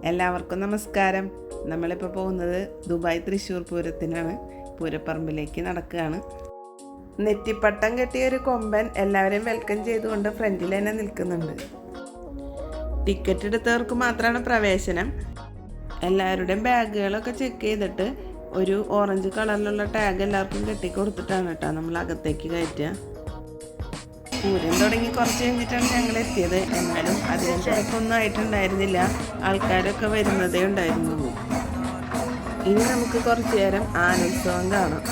എല്ലാവർക്കും നമസ്കാരം. നമ്മളിപ്പോൾ പോകുന്നത് ദുബായ് തൃശ്ശൂർ പൂരത്തിനാണ്. പൂരപ്പറമ്പിലേക്ക് നടക്കുകയാണ്. നെറ്റിപ്പട്ടം കെട്ടിയ ഒരു കൊമ്പൻ എല്ലാവരെയും വെൽക്കം ചെയ്തുകൊണ്ട് ഫ്രണ്ടിൽ തന്നെ നിൽക്കുന്നുണ്ട്. ടിക്കറ്റ് എടുത്തവർക്ക് മാത്രമാണ് പ്രവേശനം. എല്ലാവരുടെയും ബാഗുകളൊക്കെ ചെക്ക് ചെയ്തിട്ട് ഒരു ഓറഞ്ച് കളറിലുള്ള ടാഗ് എല്ലാവർക്കും കെട്ടിക്കൊടുത്തിട്ടാണ് കേട്ടോ നമ്മൾ അകത്തേക്ക് കയറ്റുക. പൂരം തുടങ്ങി കുറച്ച് കഴിഞ്ഞിട്ടാണ് ഞങ്ങൾ എത്തിയത്. എന്നാലും അതിന് തിരക്കൊന്നും ആയിട്ടുണ്ടായിരുന്നില്ല. ആൾക്കാരൊക്കെ വരുന്നതേ ഉണ്ടായിരുന്നുള്ളൂ. ഇനി നമുക്ക് കുറച്ചു നേരം ആനോത്സവം കാണാം.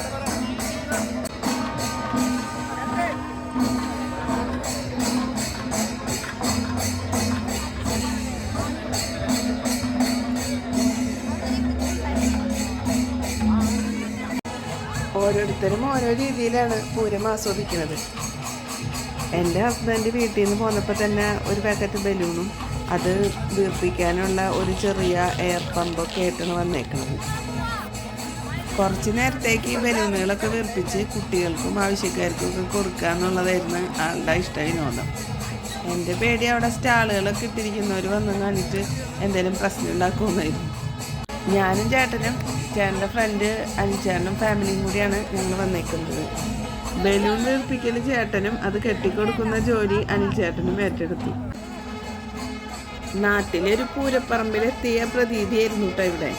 ഓരോരുത്തരും ഓരോ രീതിയിലാണ് പൂരം ആസ്വദിക്കുന്നത്. എൻ്റെ ഹസ്ബൻഡ് വീട്ടിൽ നിന്ന് പോന്നപ്പോൾ തന്നെ ഒരു പാക്കറ്റ് ബലൂണും അത് വീർപ്പിക്കാനുള്ള ഒരു ചെറിയ എയർ പമ്പൊക്കെ ആയിട്ടാണ് വന്നേക്കുന്നത്. കുറച്ച് നേരത്തേക്ക് ഈ ബലൂണുകളൊക്കെ വീർപ്പിച്ച് കുട്ടികൾക്കും ആവശ്യക്കാർക്കും ഒക്കെ കൊടുക്കുക എന്നുള്ളതായിരുന്നു ആളുടെ വിനോദം. എൻ്റെ പേടി അവിടെ സ്റ്റാളുകളൊക്കെ ഇട്ടിരിക്കുന്നവർ വന്നു കാണിച്ച് എന്തെങ്കിലും പ്രശ്നം ഉണ്ടാക്കുമെന്നായിരുന്നു. ഞാനും ചേട്ടൻ്റെ ഫ്രണ്ട് അനിച്ചേട്ടനും ഫാമിലിയും കൂടിയാണ് ഞങ്ങൾ വന്നേക്കുന്നത്. ബലൂൺ വീർപ്പിക്കൽ ചേട്ടനും അത് കെട്ടിക്കൊടുക്കുന്ന ജോലി അനിച്ചേട്ടനും ഏറ്റെടുത്തു. നാട്ടിലൊരു പൂരപ്പറമ്പിലെത്തിയ പ്രതീതിയായിരുന്നു കേട്ടോ ഇവിടെ.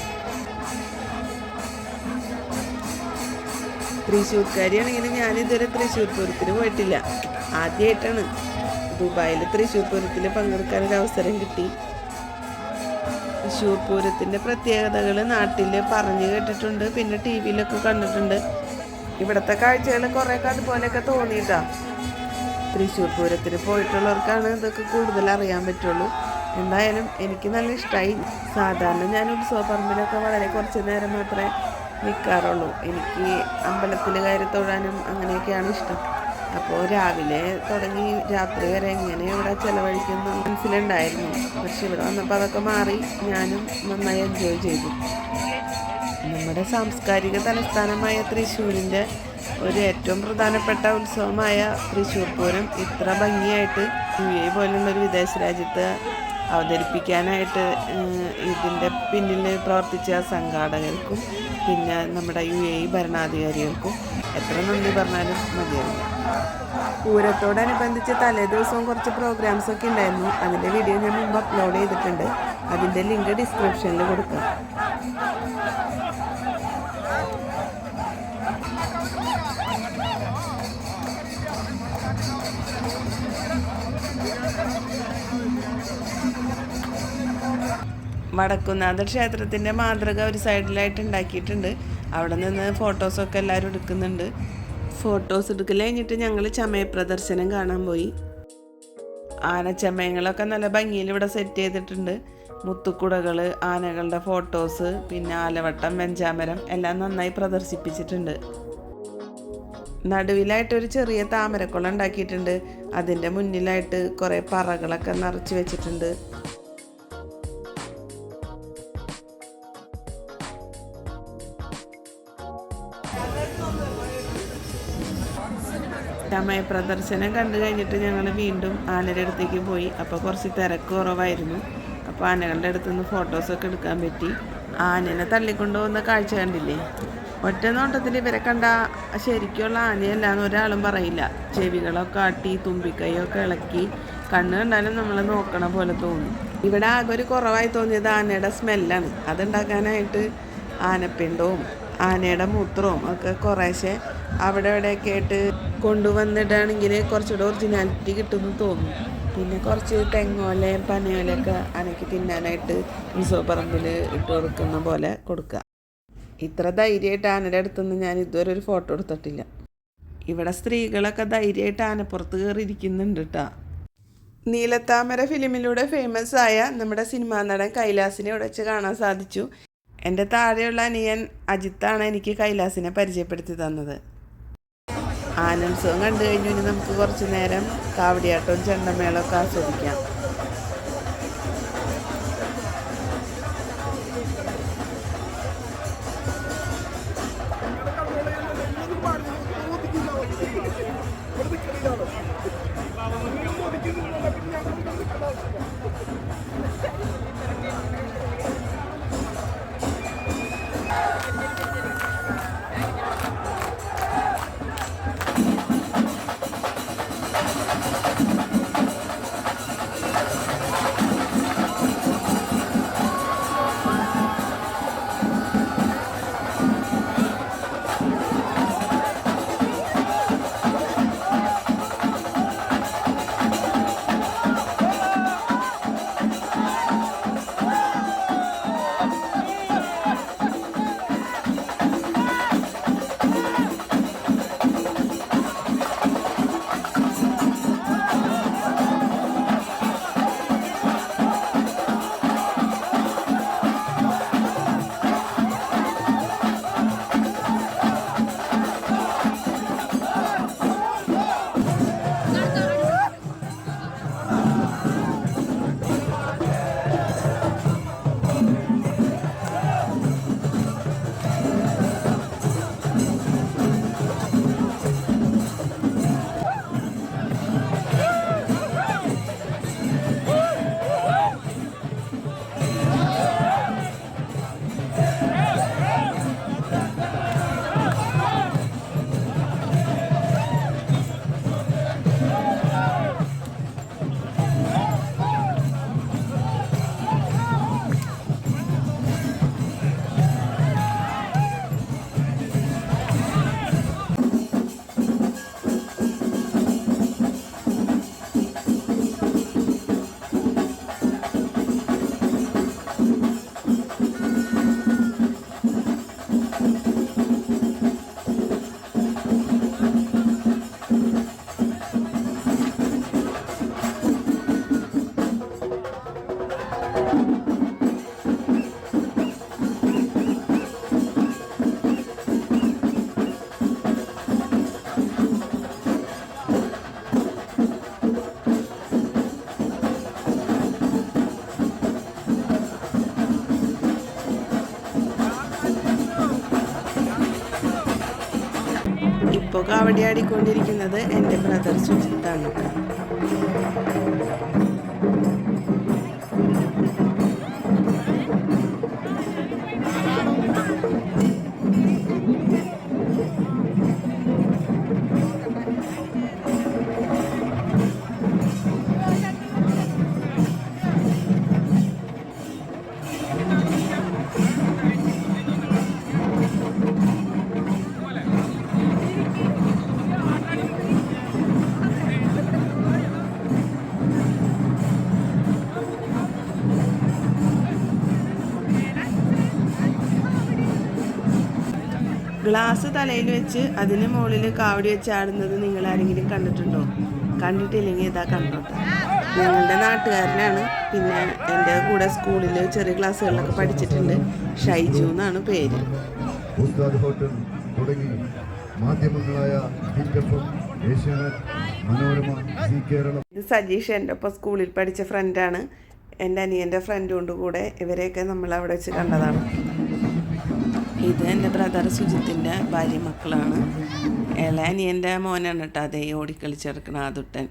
തൃശ്ശൂർക്കാരിയാണെങ്കിലും ഞാനിതുവരെ തൃശ്ശൂർ പൂരത്തിന് പോയിട്ടില്ല. ആദ്യമായിട്ടാണ് ദുബായിൽ തൃശ്ശൂർ പൂരത്തിൽ പങ്കെടുക്കാനൊരു അവസരം കിട്ടി. തൃശ്ശൂർ പൂരത്തിൻ്റെ പ്രത്യേകതകൾ നാട്ടിൽ പറഞ്ഞു കേട്ടിട്ടുണ്ട്, പിന്നെ ടി വിയിലൊക്കെ കണ്ടിട്ടുണ്ട്. ഇവിടുത്തെ കാഴ്ചകൾ കുറേയൊക്കെ അതുപോലെയൊക്കെ തോന്നിയിട്ടാ. തൃശ്ശൂർ പൂരത്തിന് പോയിട്ടുള്ളവർക്കാണ് ഇതൊക്കെ കൂടുതൽ അറിയാൻ പറ്റുള്ളൂ. എന്തായാലും എനിക്ക് നല്ല ഇഷ്ടമായി. സാധാരണ ഞാൻ ഉത്സവപ്പറമ്പിലൊക്കെ വളരെ കുറച്ച് നേരം മാത്രമേ നിൽക്കാറുള്ളൂ. എനിക്ക് അമ്പലത്തിൽ കയറി തൊഴാനും അങ്ങനെയൊക്കെയാണ് ഇഷ്ടം. അപ്പോൾ രാവിലെ തുടങ്ങി രാത്രി വരെ എങ്ങനെ ഇവിടെ ചിലവഴിക്കുന്ന മനസ്സിലുണ്ടായിരുന്നു. പക്ഷെ ഇവിടെ വന്നപ്പോൾ അതൊക്കെ മാറി. ഞാനും നന്നായി എൻജോയ് ചെയ്തു. നമ്മുടെ സാംസ്കാരിക തലസ്ഥാനമായ തൃശ്ശൂരിൻ്റെ ഒരു ഏറ്റവും പ്രധാനപ്പെട്ട ഉത്സവമായ തൃശ്ശൂർ പൂരം ഇത്ര ഭംഗിയായിട്ട് UAE പോലുള്ളൊരു വിദേശ രാജ്യത്ത് അവതരിപ്പിക്കാനായിട്ട് ഇതിൻ്റെ പിന്നിൽ പ്രവർത്തിച്ച സംഘാടകർക്കും പിന്നെ നമ്മുടെ UAE ഭരണാധികാരികൾക്കും എത്ര നന്ദി പറഞ്ഞാലും മതിയാവില്ല. പൂരത്തോടനുബന്ധിച്ച് തലേ ദിവസവും കുറച്ച് പ്രോഗ്രാംസൊക്കെ ഉണ്ടായിരുന്നു. അതിൻ്റെ വീഡിയോ ഞാൻ മുമ്പ് അപ്ലോഡ് ചെയ്തിട്ടുണ്ട്. അതിൻ്റെ ലിങ്ക് ഡിസ്ക്രിപ്ഷനിൽ കൊടുക്കാം. വടക്കുന്നാഥ ക്ഷേത്രത്തിൻ്റെ മാതൃക ഒരു സൈഡിലായിട്ട് ഉണ്ടാക്കിയിട്ടുണ്ട്. അവിടെ നിന്ന് ഫോട്ടോസൊക്കെ എല്ലാവരും എടുക്കുന്നുണ്ട്. ഫോട്ടോസ് എടുക്കൽ കഴിഞ്ഞിട്ട് ഞങ്ങൾ ചമയ പ്രദർശനം കാണാൻ പോയി. ആനച്ചമയങ്ങളൊക്കെ നല്ല ഭംഗിയിൽ ഇവിടെ സെറ്റ് ചെയ്തിട്ടുണ്ട്. മുത്തുക്കുടകൾ, ആനകളുടെ ഫോട്ടോസ്, പിന്നെ ആലവട്ടം, വെഞ്ചാമരം എല്ലാം നന്നായി പ്രദർശിപ്പിച്ചിട്ടുണ്ട്. നടുവിലായിട്ടൊരു ചെറിയ താമരക്കുളം ഉണ്ടാക്കിയിട്ടുണ്ട്. അതിൻ്റെ മുന്നിലായിട്ട് കുറേ പറകളൊക്കെ നിറച്ച് വെച്ചിട്ടുണ്ട്. ചമയ പ്രദർശനം കണ്ടു കഴിഞ്ഞിട്ട് ഞങ്ങൾ വീണ്ടും ആനയുടെ അടുത്തേക്ക് പോയി. അപ്പോൾ കുറച്ച് തിരക്ക് കുറവായിരുന്നു. അപ്പോൾ ആനകളുടെ അടുത്തുനിന്ന് ഫോട്ടോസൊക്കെ എടുക്കാൻ പറ്റി. ആനനെ തള്ളിക്കൊണ്ടുപോകുന്ന കാഴ്ച കണ്ടില്ലേ? ഒറ്റ നോട്ടത്തിൽ ഇവരെ കണ്ട ശരിക്കുള്ള ആനയല്ലാന്ന് ഒരാളും പറയില്ല. ചെവികളൊക്കെ ആട്ടി തുമ്പിക്കൈയൊക്കെ ഇളക്കി കണ്ണ് കണ്ടാലും നമ്മൾ നോക്കണ പോലെ തോന്നും. ഇവിടെ ആകെ ഒരു കുറവായി തോന്നിയത് ആനയുടെ സ്മെല്ലാണ്. അതുണ്ടാക്കാനായിട്ട് ആനപ്പിണ്ടവും ആനയുടെ മൂത്രവും ഒക്കെ കുറേശ്ശെ അവിടെ ഇവിടെയൊക്കെ ആയിട്ട് കൊണ്ടുവന്നിട്ടാണെങ്കിൽ കുറച്ചുകൂടെ ഒറിജിനാലിറ്റി കിട്ടുമെന്ന് തോന്നും. പിന്നെ കുറച്ച് തെങ്ങോലയും പനയോലയൊക്കെ ആനയ്ക്ക് തിന്നാനായിട്ട് ഉത്സവപ്പറമ്പിൽ ഇട്ട് കൊടുക്കുന്ന പോലെ കൊടുക്കുക. ഇത്ര ധൈര്യമായിട്ട് ആനയുടെ അടുത്തുനിന്ന് ഞാൻ ഇതുവരെ ഒരു ഫോട്ടോ എടുത്തിട്ടില്ല. ഇവിടെ സ്ത്രീകളൊക്കെ ധൈര്യമായിട്ട് ആനപ്പുറത്ത് കയറിയിരിക്കുന്നുണ്ട് കേട്ടോ. നീലത്താമര ഫിലിമിലൂടെ ഫേമസ് ആയ നമ്മുടെ സിനിമാ നടൻ കൈലാസിനെ ഇവിടെ വെച്ച് കാണാൻ സാധിച്ചു. എൻ്റെ താഴെയുള്ള അനിയൻ അജിത്താണ് എനിക്ക് കൈലാസിനെ പരിചയപ്പെടുത്തി തന്നത്. ആനോത്സവം കണ്ടു കഴിഞ്ഞു. ഇനി നമുക്ക് കുറച്ച് നേരം കാവടിയാട്ടവും ചെണ്ടമേളമൊക്കെ ആസ്വദിക്കാം. ഇപ്പോൾ കാവടി ആടിക്കൊണ്ടിരിക്കുന്നത് എൻ്റെ ബ്രദർ സുജിത്താണ്. ഗ്ലാസ് തലയിൽ വെച്ച് അതിന് മുകളിൽ കാവടി വെച്ച് ആടുന്നത് നിങ്ങൾ ആരെങ്കിലും കണ്ടിട്ടുണ്ടോ? കണ്ടിട്ടില്ലെങ്കിൽ ഇതാ കണ്ടോട്ടെ. ഞങ്ങളുടെ നാട്ടുകാരനാണ്. പിന്നെ എൻ്റെ കൂടെ സ്കൂളിൽ ചെറിയ ക്ലാസ്സുകളിലൊക്കെ പഠിച്ചിട്ടുണ്ട്. ഷൈജു എന്നാണ് പേര്. ഇത് സജീഷ് എൻ്റെ ഒപ്പം സ്കൂളിൽ പഠിച്ച ഫ്രണ്ടാണ്. എൻ്റെ അനിയൻ്റെ ഫ്രണ്ടും കൊണ്ട് കൂടെ. ഇവരെയൊക്കെ നമ്മൾ അവിടെ വെച്ച് കണ്ടതാണ്. ഇത് എൻ്റെ ബ്രദർ സുജിത്തിൻ്റെ ഭാര്യ മക്കളാണ്. അനിയൻ്റെ മോനാണ് കേട്ടോ അതേ ഓടിക്കളിച്ചെടുക്കണ ആദുട്ടൻ.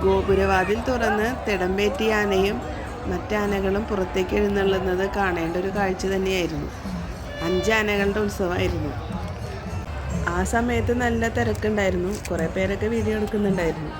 ഗോപുരവാതിൽ തുറന്ന് തിടമ്പേറ്റിയ ആനയും മറ്റാനകളും പുറത്തേക്ക് എഴുന്നള്ളുന്നത് കാണേണ്ട ഒരു കാഴ്ച തന്നെയായിരുന്നു. 5 ആനകളുടെ ഉത്സവമായിരുന്നു. ആ സമയത്ത് നല്ല തിരക്കുണ്ടായിരുന്നു. കുറേ പേരൊക്കെ വീഡിയോ എടുക്കുന്നുണ്ടായിരുന്നു.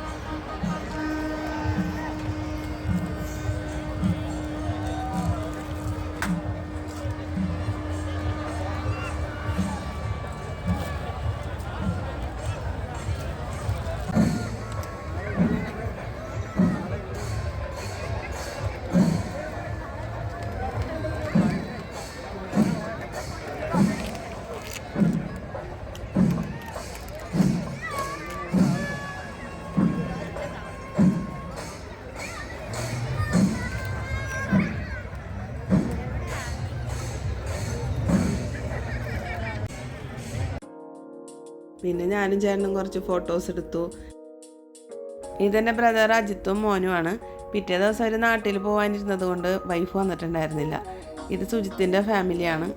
പിന്നെ ഞാനും ചേട്ടനും കുറച്ച് ഫോട്ടോസ് എടുത്തു. ഇതെൻ്റെ ബ്രദർ അജിത്തും മോനുമാണ്. പിറ്റേ ദിവസം ഒരു നാട്ടിൽ പോകാനിരുന്നത് കൊണ്ട് വൈഫ് വന്നിട്ടുണ്ടായിരുന്നില്ല. ഇത് സുജിത്തിൻ്റെ ഫാമിലിയാണ്.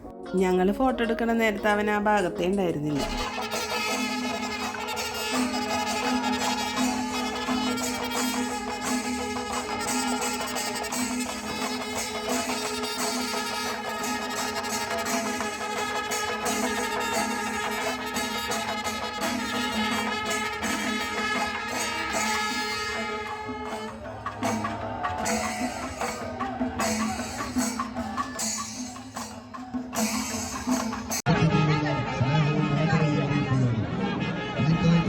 ഞങ്ങൾ ഫോട്ടോ എടുക്കണ നേരത്തെ അവൻ ആ ഭാഗത്തേ ഉണ്ടായിരുന്നില്ല.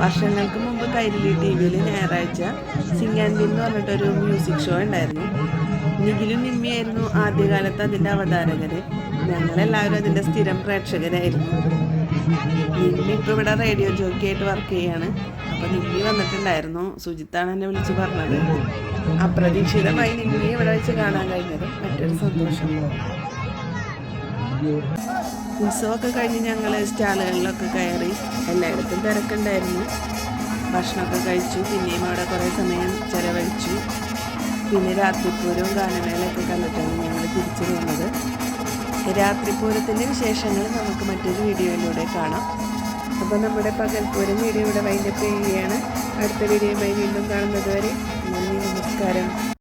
വർഷങ്ങൾക്ക് മുമ്പ് കൈരളി TV-യിൽ ഞായറാഴ്ച സിംഗ് ആൻഡ് വിൻ എന്ന് പറഞ്ഞിട്ടൊരു മ്യൂസിക് ഷോ ഉണ്ടായിരുന്നു. നിഖിലും നിമ്മിയായിരുന്നു ആദ്യകാലത്ത് അതിൻ്റെ അവതാരകർ. ഞങ്ങളെല്ലാവരും അതിൻ്റെ സ്ഥിരം പ്രേക്ഷകരായിരുന്നു. നിമ്മി ഇപ്പോൾ ഇവിടെ റേഡിയോ ജോക്കിയായിട്ട് വർക്ക് ചെയ്യാണ്. അപ്പോൾ നിമ്മി വന്നിട്ടുണ്ടായിരുന്നു. സുജിത്താണ് എന്നെ വിളിച്ച് പറഞ്ഞത്. അപ്രതീക്ഷിതമായി നിമ്മി ഇവിടെ വെച്ച് കാണാൻ കഴിഞ്ഞത് മറ്റൊരു സന്തോഷം. ഉത്സവമൊക്കെ കഴിഞ്ഞ് ഞങ്ങൾ സ്റ്റാളുകളിലൊക്കെ കയറി. എല്ലായിടത്തും തിരക്കുണ്ടായിരുന്നു. ഭക്ഷണമൊക്കെ കഴിച്ചു. പിന്നെയും അവിടെ കുറേ സമയം ചിലവഴിച്ചു. പിന്നെ രാത്രിപൂരവും ഗാനമേളയൊക്കെ കണ്ടിട്ടാണ് ഞങ്ങൾ തിരിച്ചു പോകുന്നത്. രാത്രിപൂരത്തിൻ്റെ വിശേഷങ്ങൾ നമുക്ക് മറ്റൊരു വീഡിയോയിലൂടെ കാണാം. അപ്പോൾ നമ്മുടെ പകൽപൂരം വീഡിയോ ഇവിടെ വൈൻഡപ്പ് ചെയ്യുകയാണ്. അടുത്ത വീഡിയോയുമായി വീണ്ടും കാണുന്നത് വരെ നന്ദി, നമസ്കാരം.